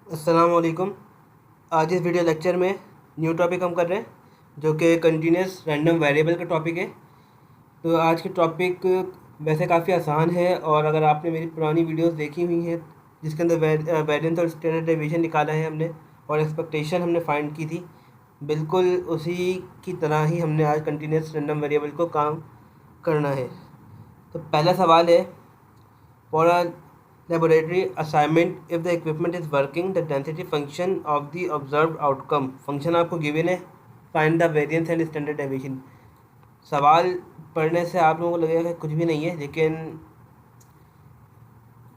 अस्सलाम वालेकुम। आज इस वीडियो लेक्चर में न्यू टॉपिक हम कर रहे हैं जो कि कंटिन्यूस रैंडम वेरिएबल का टॉपिक है। तो आज के टॉपिक वैसे काफ़ी आसान है, और अगर आपने मेरी पुरानी वीडियोस देखी हुई हैं जिसके अंदर वेरिएंस और स्टैंडर्ड डेविएशन निकाला है हमने, और एक्सपेक्टेशन हमने फाइंड की थी, बिल्कुल उसी की तरह ही हमने आज कंटिन्यूस रैंडम वेरिएबल को काम करना है। तो पहला सवाल है, for a laboratory assignment, if the equipment is working, the density function of the observed outcome function आपको गिवन है, find the variance and standard deviation। सवाल पढ़ने से आप लोगों को लगेगा कि कुछ भी नहीं है, लेकिन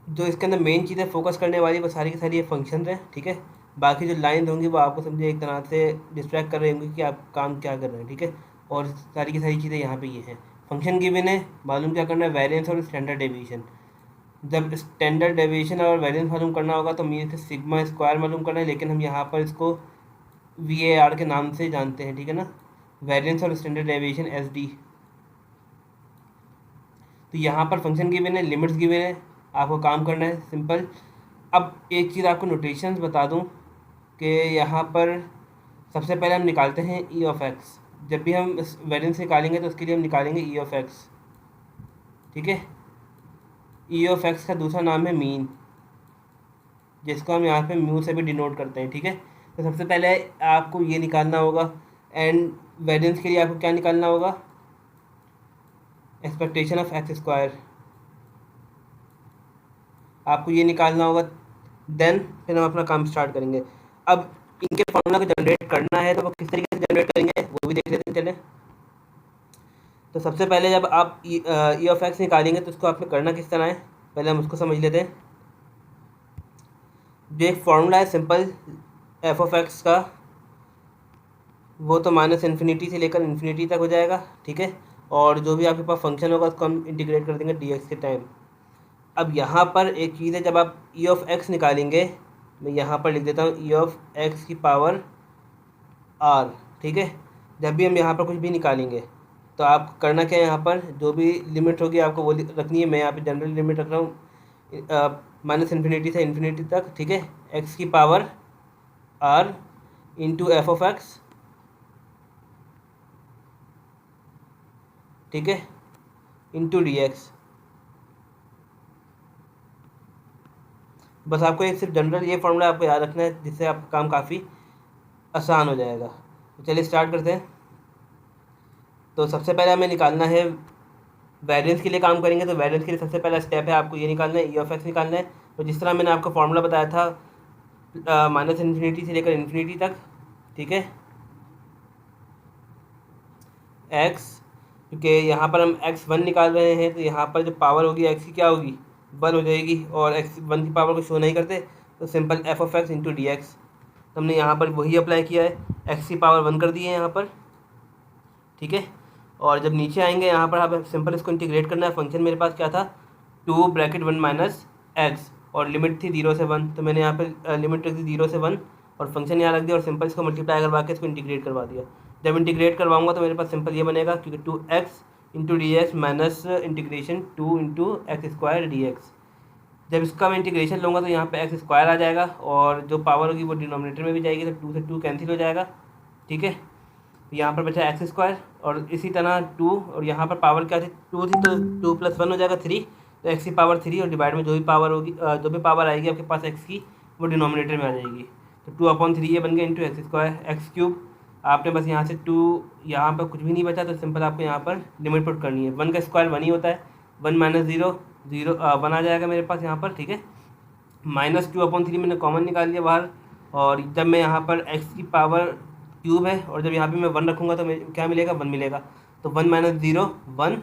जो इसके अंदर मेन चीज़ें फोकस करने वाली वो सारी की सारी ये फंक्शन है, ठीक है। बाकी जो लाइन होंगी वो आपको समझे एक तरह से डिस्ट्रैक्ट कर रही होंगी कि आप काम क्या कर रहे हैं, ठीक है। और सारी की सारी चीज़ें यहाँ पे ये हैं। फंक्शन गिवन है, मालूम क्या करना है, वेरिएंस और स्टैंडर्ड डेविएशन। जब स्टैंडर्ड डेविएशन और वेरिएंस मालूम करना होगा तो मीन से सिग्मा स्क्वायर मालूम करना है, लेकिन हम यहाँ पर इसको VAR के नाम से जानते हैं, ठीक है ना, वेरिएंस और स्टैंडर्ड डेविएशन SD। तो यहाँ पर फंक्शन गिवन है, लिमिट्स गिवन है, आपको काम करना है सिंपल। अब एक चीज़ आपको नोटेशंस बता दूँ कि यहाँ पर सबसे पहले हम निकालते हैं E(x)। जब भी हम वेरिएंस निकालेंगे तो उसके लिए हम निकालेंगे E(x), ठीक है। E(x) का दूसरा नाम है मीन, जिसको हम यहाँ पे म्यू से भी डिनोट करते हैं, ठीक है। तो सबसे पहले आपको ये निकालना होगा, एंड वेरिएंस के लिए आपको क्या निकालना होगा, एक्सपेक्टेशन ऑफ एक्स स्क्वायर, आपको ये निकालना होगा। देन फिर हम अपना काम स्टार्ट करेंगे। अब इनके फॉर्मूला को जनरेट करना है तो वो किस तरीके से जनरेट करेंगे वो भी देख लेते हैं, चले। तो सबसे पहले जब आप E(x) निकालेंगे तो उसको आपने करना किस तरह है, पहले हम उसको समझ लेते हैं। जो एक फॉर्मूला है सिंपल f(x) का, वो तो -∞ से लेकर इन्फिनिटी तक हो जाएगा, ठीक है। और जो भी आपके पास फंक्शन होगा उसको हम इंटीग्रेट कर देंगे dx के टाइम। अब यहाँ पर एक चीज़ है, जब आप E(x) निकालेंगे, मैं यहाँ पर लिख देता हूँ E(x) की पावर r, ठीक है। जब भी हम यहाँ पर कुछ भी निकालेंगे तो आप करना क्या है, यहाँ पर जो भी लिमिट होगी आपको वो रखनी है। मैं यहाँ पे जनरल लिमिट रख रहा हूँ -∞ से इन्फिनिटी तक, ठीक है। x की पावर r इंटू f(x), ठीक है, इंटू dx। बस आपको एक सिर्फ जनरल ये फॉर्मूला आपको याद रखना है, जिससे आपका काम काफ़ी आसान हो जाएगा। तो चलिए स्टार्ट करते हैं। तो सबसे पहले हमें निकालना है, वेरिएंस के लिए काम करेंगे तो वेरिएंस के लिए सबसे पहला स्टेप है आपको ये निकालना है, E(x) निकालना है। तो जिस तरह मैंने आपको फार्मूला बताया था -∞ से लेकर इन्फिनिटी तक, ठीक है, x, क्योंकि यहाँ पर हम x1 निकाल रहे हैं तो यहाँ पर जो पावर होगी x की क्या होगी, 1 हो जाएगी, और x1 की पावर को शो नहीं करते तो सिंपल f(x) इंटू dx। तो हमने यहाँ पर वही अप्लाई किया है, x की पावर 1 कर दी है यहाँ पर, ठीक है। और जब नीचे आएंगे यहाँ पर आप सिंपल इसको इंटीग्रेट करना है। फंक्शन मेरे पास क्या था, 2 ब्रैकेट 1 -x, और लिमिट थी 0 से 1, तो मैंने यहाँ पर लिमिट रख दी 0 से 1 और फंक्शन यहाँ रख दिया, और सिंपल इसको मल्टीप्लाई करवा के इसको इंटीग्रेट करवा दिया। जब इंटीग्रेट करवाऊंगा तो मेरे पास सिंपल ये बनेगा, क्योंकि 2x into D x minus integration 2 into x square D x. जब इसका मैं इंटीग्रेशन लूँगा तो यहाँ पे एक्स स्क्वायर आ जाएगा, और जो पावर होगी वो डिनोमिनेटर में भी जाएगी, तो 2 से 2 कैंसिल हो जाएगा, ठीक है। यहाँ पर बचा एक्स स्क्वायर, और इसी तरह 2, और यहाँ पर पावर क्या थी, 2 थी, तो 2 + 1 हो जाएगा 3, तो एक्स की पावर 3, और डिवाइड में जो भी पावर होगी, जो भी पावर आएगी आपके पास एक्स की, वो डिनोमिनेटर में आ जाएगी। तो 2/3 ये बन गया into x square, x cube. आपने बस यहाँ से 2, यहाँ पर कुछ भी नहीं बचा तो सिंपल आपको यहाँ पर लिमिट पुट करनी है। 1 का स्क्वायर 1 ही होता है, 1 - 0 0 1 आ जाएगा मेरे पास यहाँ पर, ठीक है। -2/3 मैंने कॉमन निकाल लिया बाहर, और जब मैं यहाँ पर x की पावर क्यूब है, और जब यहाँ पे मैं 1 रखूँगा तो क्या मिलेगा, 1 मिलेगा। तो 1 - 0 1,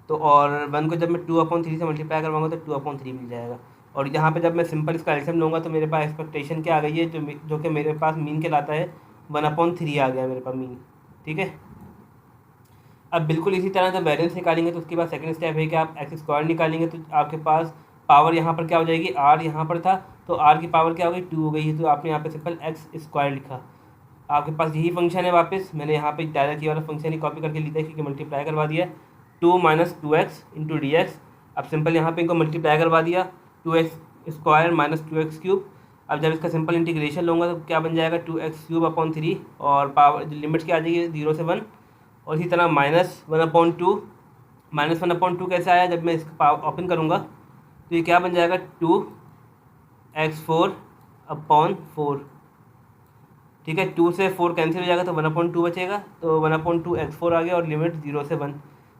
तो और 1 को जब मैं 2/3 से मल्टीप्लाई करवाऊँगा तो 2/3 मिल जाएगा। और यहाँ पे जब मैं सिंपल इसका एल्सियम लूँगा तो मेरे पास एक्सपेक्टेशन क्या आ गई है, जो कि मेरे पास मीन कहलाता है, 1/3 आ गया मेरे पास मीन, ठीक है। अब बिल्कुल इसी तरह जब वेरिएंस निकालेंगे तो उसके बाद सेकंड स्टेप है कि आप एक्स स्क्वायर निकालेंगे, तो आपके पास पावर यहाँ पर क्या हो जाएगी, आर यहाँ पर था तो आर की पावर क्या हो गई, 2 हो गई है, तो आपने यहाँ पे सिंपल एक्स स्क्वायर लिखा। आपके पास यही फंक्शन है, वापस मैंने यहाँ पे डायरेक्ट ये वाला फंक्शन ही कॉपी करके लिया है, क्योंकि मल्टीप्लाई करवा दिया 2 - 2x इंटू डी एक्स। अब सिंपल यहाँ पे इनको मल्टीप्लाई करवा दिया, 2x square minus 2x cube, अब जब इसका सिंपल इंटीग्रेशन लूँगा तो क्या बन जाएगा 2x³ और पावर लिमिट क्या आ जाएगी 0 से 1, और इसी तरह -1/2। -1/2 कैसे आया, जब मैं इसका ओपन करूँगा तो ये क्या बन जाएगा 2x4/4। ठीक है, 2 से 4 कैंसिल हो जाएगा तो 1/2 बचेगा, तो 1/2x4 आ गया और लिमिट 0 से 1।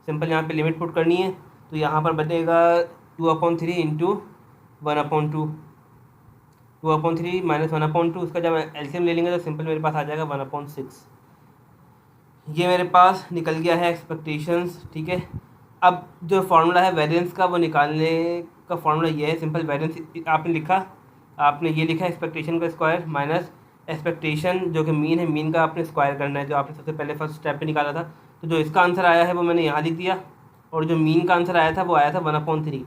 सिंपल यहाँ पे लिमिट पुट करनी है, तो यहाँ पर बनेगा 2/3 इंटू 1/2। 2/3 माइनस 1/2, उसका जब एलसीएम ले लेंगे तो सिंपल मेरे पास आ जाएगा 1/6। ये मेरे पास निकल गया है एक्सपेक्टेशंस। ठीक है, अब जो फार्मूला है वेरिएंस का वो निकालने का फार्मूला ये है। सिंपल वेरिएंस आपने लिखा, आपने ये लिखा एक्सपेक्टेशन का स्क्वायर माइनस एक्सपेक्टेशन जो कि मीन है, मीन का आपने स्क्वायर करना है, जो आपने सबसे पहले फर्स्ट स्टेप पे निकाला था। तो जो इसका आंसर आया है वो मैंने यहाँ लिख दिया, और जो मीन का आंसर आया था वो आया था 1/3।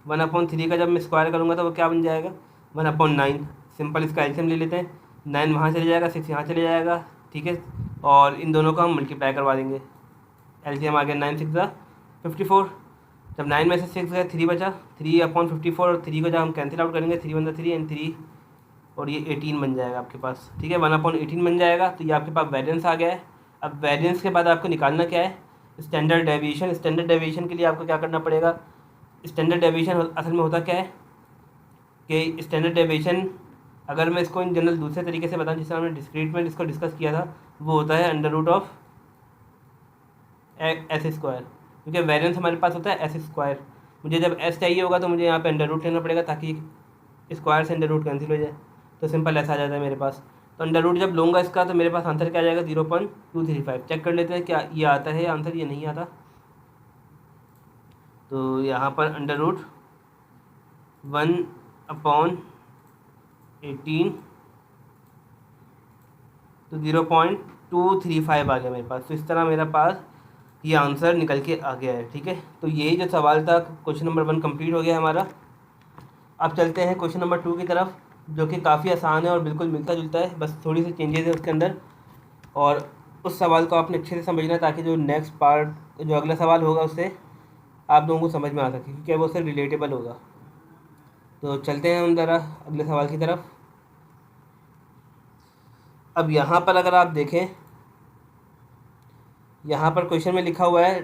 1/3 का जब मैं स्क्वायर करूँगा तो वो क्या बन जाएगा 1/9। सिंपल इसका एलसीएम ले लेते हैं, 9 वहाँ चले जाएगा, 6 यहाँ चले जाएगा। ठीक है, और इन दोनों को हम मल्टीप्लाई करवा देंगे। एलसीएम आ गया 9 6 54। जब 9 में से 6 गया 3 बचा, 3/54, और 3 को जब हम कैंसिल आउट करेंगे 3 × 3 एंड 3, और ये 18 बन जाएगा आपके पास। ठीक है, 1/18 बन जाएगा। तो ये आपके पास वेरिएंस आ गया है। अब वेरिएंस के बाद आपको निकालना क्या है, स्टैंडर्ड डेविएशन। स्टैंडर्ड डेविएशन के लिए आपको क्या करना पड़ेगा, स्टैंडर्ड डेविएशन असल में होता क्या है कि स्टैंडर्ड डेविएशन, अगर मैं इसको इन जनरल दूसरे तरीके से बताऊँ जिससे हमने डिस्क्रीट में इसको डिस्कस किया था, वो होता है √(s²), क्योंकि वेरिएंस हमारे पास होता है s²। मुझे जब s चाहिए होगा तो मुझे यहाँ पे अंडर रूट लेना पड़ेगा ताकि स्क्वायर से अंडर रूट कैंसिल हो जाए, तो सिंपल ऐसा आ जाता है मेरे पास। तो अंडर रूट जब लूँगा इसका तो मेरे पास आंसर क्या आ जाएगा 0.235। चेक कर लेते हैं क्या ये आता है आंसर, ये नहीं आता। तो यहाँ पर √1/18 तो 0.235 आ गया मेरे पास। तो इस तरह मेरे पास ये आंसर निकल के आ गया है। ठीक है, तो यही जो सवाल था, क्वेश्चन नंबर 1 कंप्लीट हो गया हमारा। अब चलते हैं क्वेश्चन नंबर 2 की तरफ, जो कि काफ़ी आसान है और बिल्कुल मिलता जुलता है, बस थोड़ी सी चेंजेस है उसके अंदर। और उस सवाल को आपने अच्छे से समझना ताकि जो नेक्स्ट पार्ट जो अगला सवाल होगा उससे आप लोगों को समझ में आ सके, क्योंकि वो उससे रिलेटेबल होगा। तो चलते हैं हम ज़रा अगले सवाल की तरफ। अब यहाँ पर अगर आप देखें, यहाँ पर क्वेश्चन में लिखा हुआ है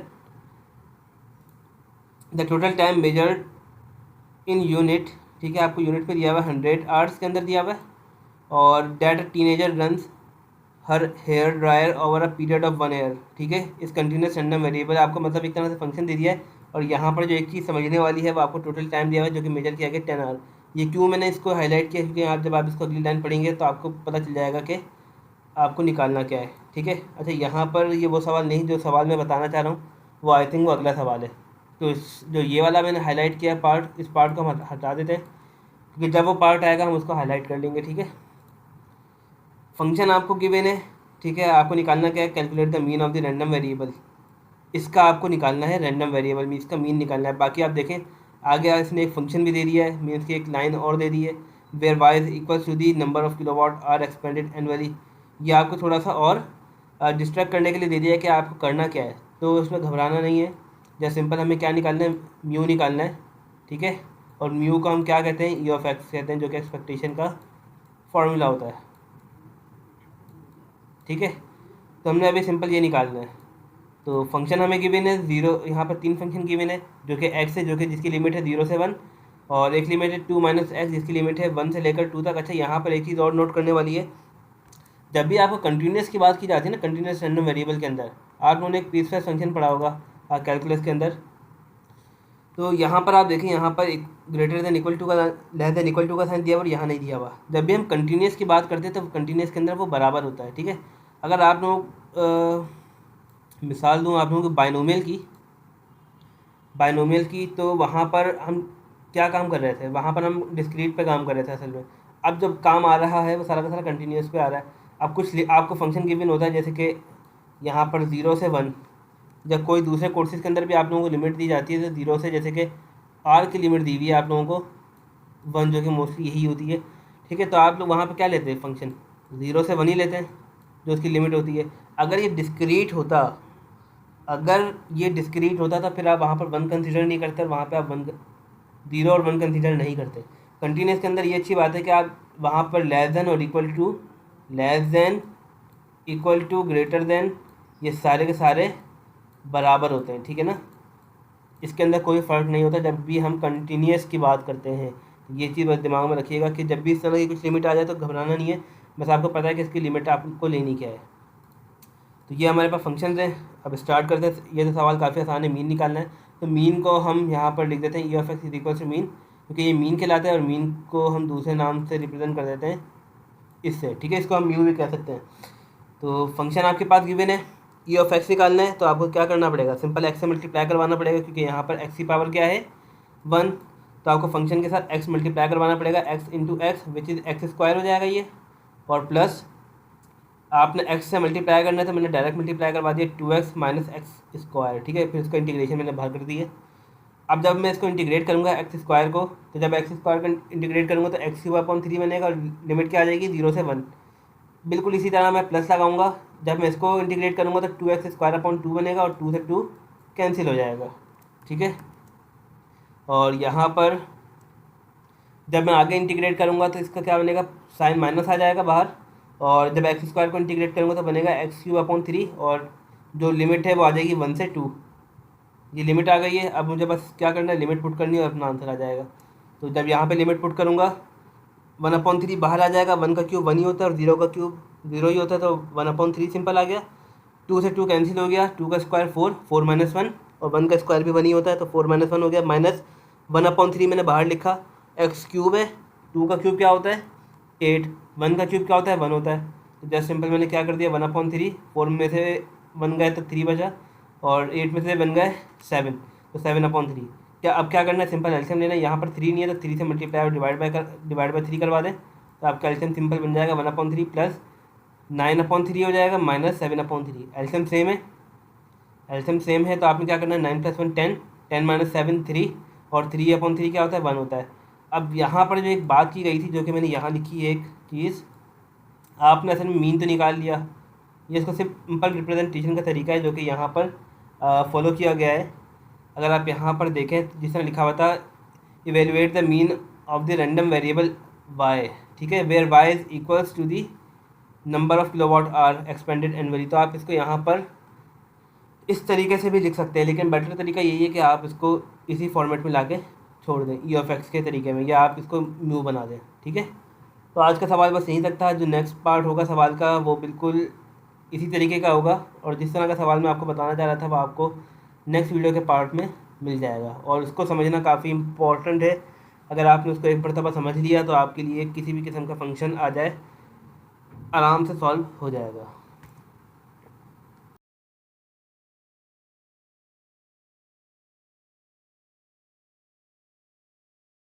the total time measured in unit. ठीक है, आपको यूनिट पे दिया हुआ है 100 आवर्स के अंदर दिया हुआ है, और that teenager runs her hair dryer over a period of 1 year. ठीक है, इस कंटिन्यूस रैंडम वेरिएबल आपको मतलब एक तरह से फंक्शन दे दिया है, और यहाँ पर जो एक चीज़ समझने वाली है वो आपको टोटल टाइम दिया हुआ है जो कि मेजर किया गया 10 आवर। ये क्यों मैंने इसको हाईलाइट किया, क्योंकि आप जब आप इसको अगली लाइन पढ़ेंगे तो आपको पता चल जाएगा कि आपको निकालना क्या है। ठीक है, अच्छा यहाँ पर ये वो सवाल नहीं, जो सवाल मैं बताना चाह रहा हूँ वो आई थिंक वो अगला सवाल है। तो इस जो ये वाला मैंने हाईलाइट किया पार्ट, इस पार्ट को हम हटा देते हैं, क्योंकि जब वो पार्ट आएगा हम उसको हाईलाइट कर लेंगे। ठीक है, फंक्शन आपको गिवन है। ठीक है, आपको निकालना क्या है, calculate the mean of the random variable. इसका आपको निकालना है रैंडम वेरिएबल में, इसका मीन निकालना है। बाकी आप देखें आगे इसने एक फंक्शन भी दे दिया है, मीन्स की एक लाइन और दे दी है, where Y is equal to the number of kilowatt hours expended annually. ये आपको थोड़ा सा और डिस्ट्रैक्ट करने के लिए दे दिया है कि आपको करना क्या है, तो उसमें घबराना नहीं है। जैसे सिंपल हमें क्या निकालना है, म्यू निकालना है। ठीक है, और म्यू को हम क्या कहते हैं, ई ऑफ एक्स कहते हैं, जो कि एक्सपेक्टेशन का फॉर्मूला होता है। ठीक है, तो हमने अभी सिंपल ये निकालना है। तो फंक्शन हमें गिवन है 0, यहाँ पर 3 फंक्शन गिवन है, जो कि x है, जो कि जिसकी लिमिट है 0 से 1, और एक लिमिट है 2 - x जिसकी लिमिट है 1 से लेकर 2 तक। अच्छा, यहाँ पर एक चीज़ और नोट करने वाली है, जब भी आपको कंटिन्यूस की बात की जाती है ना, कंटिन्यूस रैंडम वेरिएबल के अंदर, आप लोगों ने एक पीसवाइज फंक्शन पढ़ा होगा कैलकुलस के अंदर। तो यहाँ पर आप देखें, यहाँ पर एक ग्रेटर देन इक्वल टू का लेस देन इक्वल टू का साइन दिया हुआ और यहाँ नहीं दिया हुआ। जब भी हम कंटिन्यूस की बात करते हैं तो कंटिन्यूस के अंदर वो बराबर होता है। ठीक है, अगर आप लोग मिसाल दूँ आप लोगों को बाइनोमियल की, तो वहाँ पर हम क्या काम कर रहे थे, वहाँ पर हम डिस्क्रीट पे काम कर रहे थे असल में। अब जब काम आ रहा है वो सारा का सारा कंटिन्यूस पे आ रहा है। अब कुछ आपको फंक्शन गिवन होता है, जैसे कि यहाँ पर 0 से 1, जब कोई दूसरे कोर्सेज के अंदर भी आप लोगों को लिमिट दी जाती है तो 0 से, जैसे कि आर की लिमिट दी हुई है आप लोगों को 1, जो कि मोस्टली यही होती है। ठीक है, तो आप लोग वहाँ पर क्या लेते हैं, फंक्शन 0 से 1 ही लेते हैं जो उसकी लिमिट होती है। अगर ये डिस्क्रीट होता तो फिर आप वहाँ पर 1 कंसिडर नहीं करते, और वहाँ पर आप 0 और 1 कंसिडर नहीं करते। कंटिन्यूस के अंदर ये अच्छी बात है कि आप वहाँ पर लेस देन और इक्वल टू ग्रेटर देन ये सारे के सारे बराबर होते हैं, ठीक है ना। इसके अंदर कोई फ़र्क नहीं होता जब भी हम कंटिन्यूस की बात करते हैं। ये चीज़ बस दिमाग में रखिएगा कि जब भी इस तरह की कुछ लिमिट आ जाए तो घबराना नहीं है, बस आपको पता है कि इसकी लिमिट आपको लेनी क्या है। तो ये हमारे पास फंक्शन है। अब स्टार्ट करते हैं। ये तो सवाल काफ़ी आसान है, मीन निकालना है। तो मीन को हम यहाँ पर लिख देते हैं E of X is equal to mean, क्योंकि ये मीन कहलाता है और मीन को हम दूसरे नाम से रिप्रेजेंट कर देते हैं इससे, ठीक है। इसको हम म्यू भी कह सकते हैं। तो फंक्शन आपके पास गिवन है, ई ऑफ एक्स निकालना है। तो आपको क्या करना पड़ेगा, सिंपल एक्स से मल्टीप्लाई करवाना पड़ेगा, क्योंकि यहाँ पर एक्स की पावर क्या है 1। तो आपको फंक्शन के साथ एक्स मल्टीप्लाई करवाना पड़ेगा, x into x which is x square हो जाएगा ये, और प्लस आपने एक्स से मल्टीप्लाई करना है तो मैंने डायरेक्ट मल्टीप्लाई करवा दिया 2x माइनस एक्स स्क्वायर, ठीक है। फिर इसका इंटीग्रेशन मैंने बाहर कर दी है। अब जब मैं इसको इंटीग्रेट करूँगा एक्स स्क्वायर को, तो जब एक्स स्क्वायर को इंटीग्रेट करूँगा तो एक्स क्यूब अपॉन 3 बनेगा और लिमिट क्या आ जाएगी 0 से 1। बिल्कुल इसी तरह मैं प्लस लगाऊंगा, जब मैं इसको इंटीग्रेट करूँगा तो 2x स्क्वायर अपॉन 2 बनेगा और 2 से 2 कैंसिल हो जाएगा, ठीक है। और यहाँ पर जब मैं आगे इंटीग्रेट करूँगा तो इसका क्या बनेगा, साइन माइनस आ जाएगा बाहर, और जब एक्स स्क्वायर को इंटीग्रेट करूँगा तो बनेगा एक्स क्यूब अपॉन 3 और जो लिमिट है वो आ जाएगी 1 से 2। ये लिमिट आ गई है। अब मुझे बस क्या करना है, लिमिट पुट करनी है और अपना आंसर आ जाएगा। तो जब यहाँ पे लिमिट पुट करूँगा 1/3 बाहर आ जाएगा, 1 का क्यूब 1 ही होता है और 0 का क्यूब 0 ही होता है, तो 1/3 सिंपल आ गया। 2 से 2 कैंसिल हो गया, 2 का स्क्वायर 4, 4 माइनस 1 और 1 का स्क्वायर भी 1 ही होता है, तो 4 माइनस 1 हो गया, माइनस 1/3 मैंने बाहर लिखा। एक्स क्यूब है, 2 का क्यूब क्या होता है 8, 1 का क्यूब क्या होता है 1 होता है। तो जस्ट सिंपल मैंने क्या कर दिया 1/3, 4 में से 1 गए तो 3 बचा और 8 में से 1 गए 7, तो 7/3। क्या अब क्या करना है, सिंपल एल्शियम लेना है। यहाँ पर 3 नहीं है तो 3 से मल्टीप्लाई और डिवाइड बाई 3 करवा दें, तो आपका एल्शियम सिंपल बन जाएगा 1/3 प्लस 9/3 हो जाएगा माइनस 7/3। एल्शियम सेम है तो आपने क्या करना है 9 + 1 10, 10 माइनस 7 3 और 3/3 क्या होता है 1 होता है। अब यहाँ पर जो एक बात की गई थी जो कि मैंने यहाँ लिखी है एक चीज़, आपने असल में मीन तो निकाल लिया, ये इसको सिंपल रिप्रेजेंटेशन का तरीका है जो कि यहाँ पर फॉलो किया गया है। अगर आप यहाँ पर देखें जिस तरह लिखा हुआ था evaluate the mean of the random variable Y, ठीक है, where Y is equals to the number of kilowatt hours expended annually. तो आप इसको यहाँ पर इस तरीके से भी लिख सकते हैं, लेकिन बेटर तरीका यही है कि आप इसको इसी फॉर्मेट में लाके छोड़ दें ई ऑफ एक्स के तरीके में, या आप इसको म्यू बना दें, ठीक है। तो आज का सवाल बस यहीं तक था। जो नेक्स्ट पार्ट होगा सवाल का वो बिल्कुल इसी तरीके का होगा, और जिस तरह का सवाल मैं आपको बताना चाह रहा था वो आपको नेक्स्ट वीडियो के पार्ट में मिल जाएगा। और उसको समझना काफ़ी इम्पोर्टेंट है। अगर आपने उसको एक मरतबा समझ लिया तो आपके लिए किसी भी किस्म का फंक्शन आ जाए आराम से सॉल्व हो जाएगा।